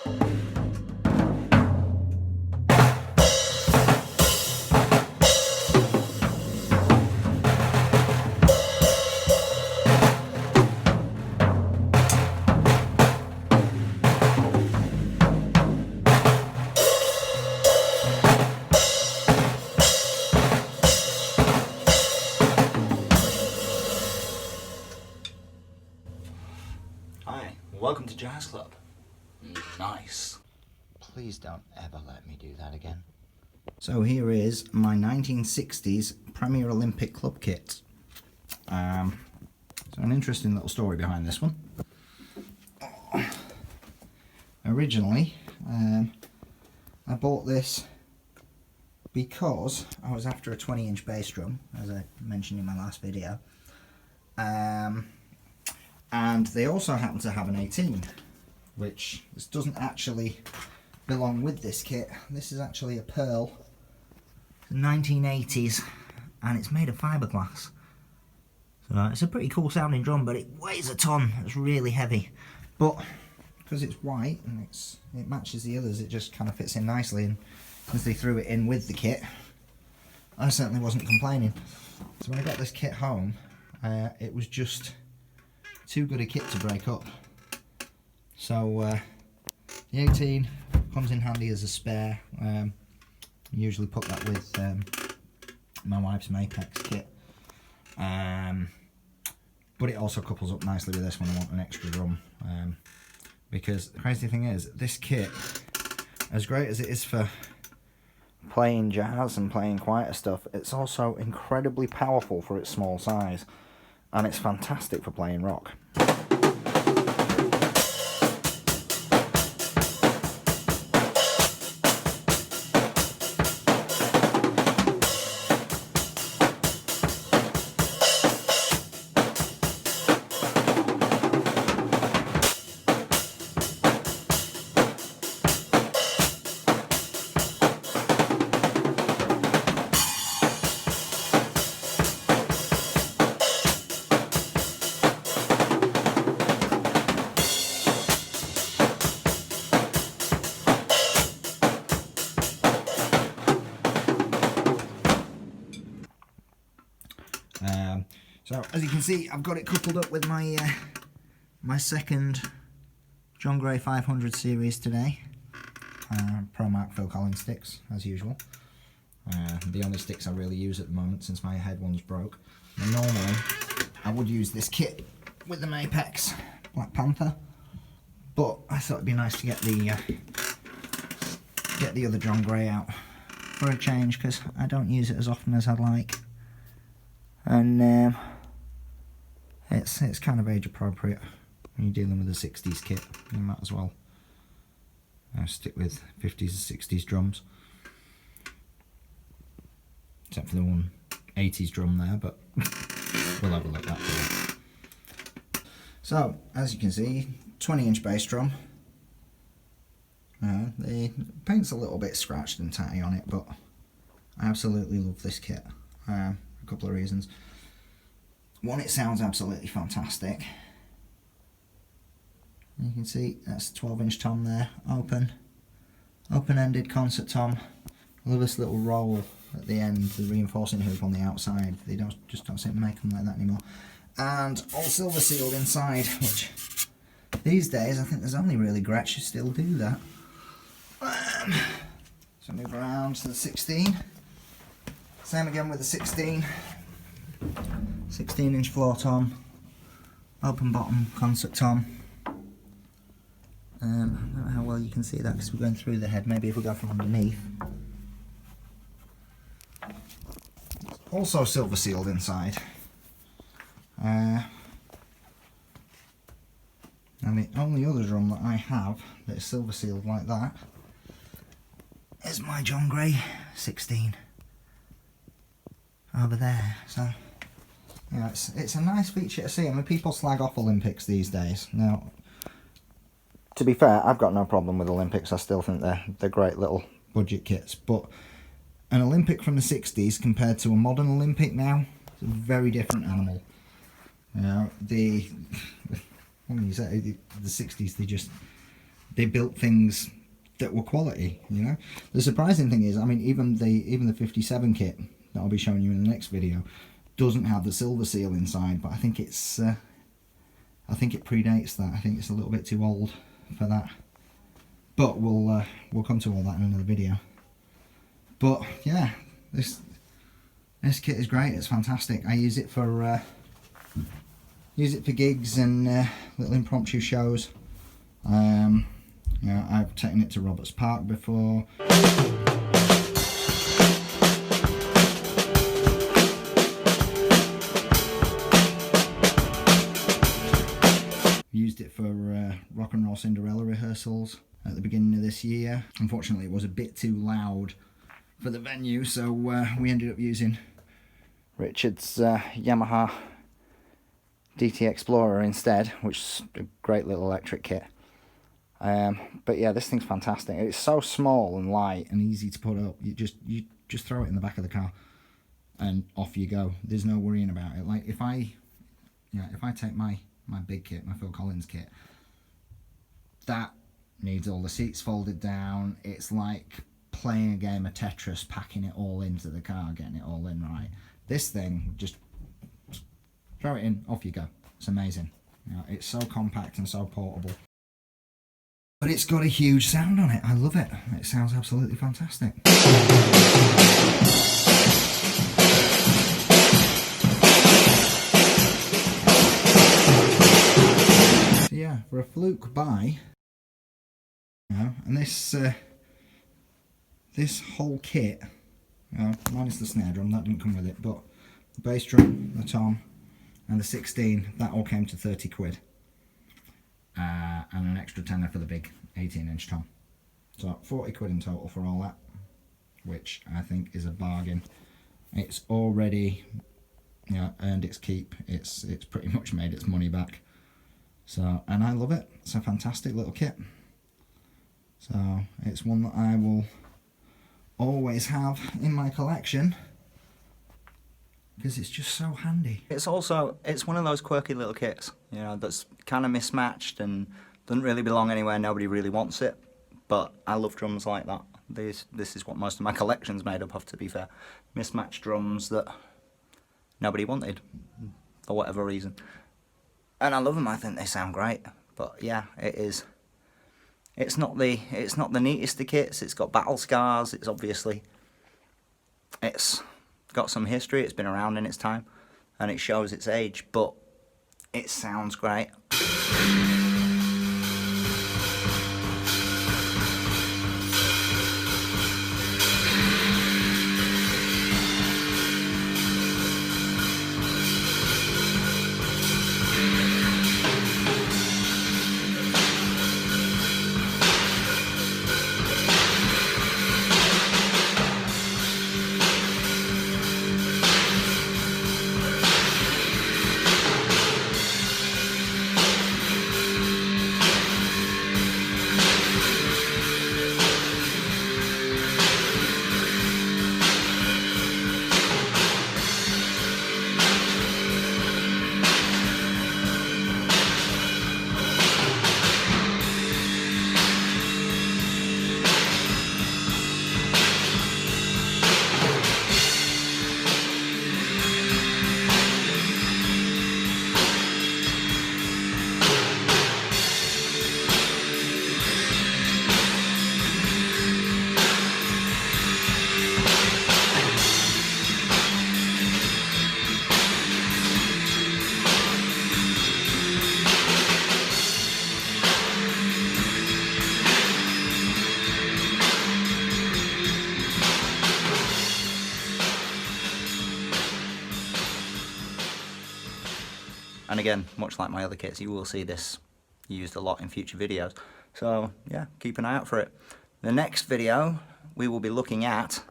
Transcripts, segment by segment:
Hi, welcome to Jazz Club. Nice. Please don't ever let me do that again. So here is my 1960s Premier Olympic Club kit. So an interesting little story behind this one. Originally, I bought this because I was after a 20-inch bass drum, as I mentioned in my last video. And they also happen to have an 18, which this doesn't actually belong with this kit. This is actually a Pearl 1980s, and it's made of fiberglass. So it's a pretty cool sounding drum, but it weighs a ton. It's really heavy. But because it's white and it matches the others, it just kind of fits in nicely. And since they threw it in with the kit, I certainly wasn't complaining. So when I got this kit home, it was just too good a kit to break up. So the 18 comes in handy as a spare. I usually put that with my wife's Mapex kit. But it also couples up nicely with this when I want an extra drum. Because the crazy thing is, this kit, as great as it is for playing jazz and playing quieter stuff, it's also incredibly powerful for its small size. And it's fantastic for playing rock. So as you can see, I've got it coupled up with my my second John Gray 500 series today. Pro Mark Phil Collins sticks, as usual. The only sticks I really use at the moment since my head one's broke. And normally I would use this kit with the Mapex Black Panther, but I thought it'd be nice to get the other John Gray out for a change, because I don't use it as often as I'd like. And it's kind of age appropriate when you're dealing with a 60s kit. You might as well stick with 50s and 60s drums, except for the one 80s drum there, but we'll have a look at that. So as you can see, 20-inch bass drum. The paint's a little bit scratched and tatty on it, but I absolutely love this kit. A couple of reasons. One, it sounds absolutely fantastic. You can see that's a 12-inch tom there, open-ended concert tom. I love this little roll at the end, the reinforcing hoop on the outside. They just don't seem to make them like that anymore. And all silver sealed inside, which these days I think there's only really Gretsch who still do that. So move around to the 16. Same again with the 16. 16-inch floor tom, open bottom concert tom. I don't know how well you can see that because we're going through the head. Maybe if we go from underneath. Also silver sealed inside. And the only other drum that I have that is silver sealed like that is my John Gray 16 over there. So yeah, it's a nice feature to see. I mean, people slag off Olympics these days. Now, to be fair, I've got no problem with Olympics. I still think they're great little budget kits. But an Olympic from the 60s compared to a modern Olympic now, it's a very different animal. You know, the 60s, they built things that were quality, you know. The surprising thing is, I mean, even the 57 kit that I'll be showing you in the next video doesn't have the silver seal inside, but I think it's I think it predates that. I think it's a little bit too old for that, but we'll come to all that in another video. But yeah, this kit is great. It's fantastic. I use it for gigs and little impromptu shows. Yeah, I've taken it to Roberts Park before. Used it for Rock and Roll Cinderella rehearsals at the beginning of this year. Unfortunately, it was a bit too loud for the venue, so we ended up using Richard's Yamaha DT Explorer instead, which is a great little electric kit. But yeah, this thing's fantastic. It's so small and light and easy to put up. You just throw it in the back of the car and off you go. There's no worrying about it. Like if I take my big kit, my Phil Collins kit, that needs all the seats folded down. It's like playing a game of Tetris, packing it all into the car, getting it all in right. This thing, just throw it in, off you go. It's amazing. You know, it's so compact and so portable. But it's got a huge sound on it. I love it. It sounds absolutely fantastic. So yeah, for a fluke buy, you know, and this whole kit, you know, minus the snare drum, that didn't come with it, but the bass drum, the tom, and the 16, that all came to 30 quid. And an extra tenner for the big 18-inch tom. So 40 quid in total for all that, which I think is a bargain. It's already, you know, earned its keep. It's pretty much made its money back. So, and I love it. It's a fantastic little kit. So it's one that I will always have in my collection, because it's just so handy. It's one of those quirky little kits, you know, that's kind of mismatched and doesn't really belong anywhere. Nobody really wants it, but I love drums like that. This is what most of my collection's made up of, to be fair. Mismatched drums that nobody wanted for whatever reason, and I love them. I think they sound great. But yeah, it is. It's not the neatest of kits. It's got battle scars. It's got some history. It's been around in its time, and it shows its age, but it sounds great. And again, much like my other kits, you will see this used a lot in future videos. So yeah, keep an eye out for it. The next video, we will be looking at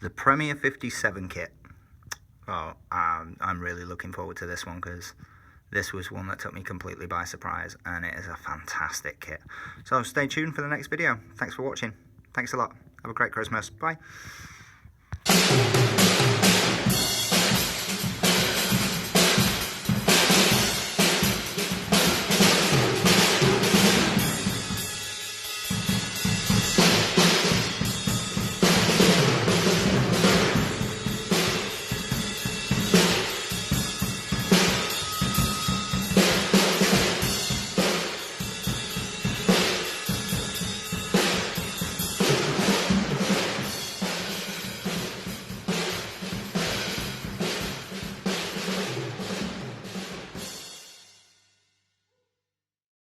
the Premier 57 kit. Oh, I'm really looking forward to this one, because this was one that took me completely by surprise, and it is a fantastic kit. So stay tuned for the next video. Thanks for watching. Thanks a lot. Have a great Christmas. Bye.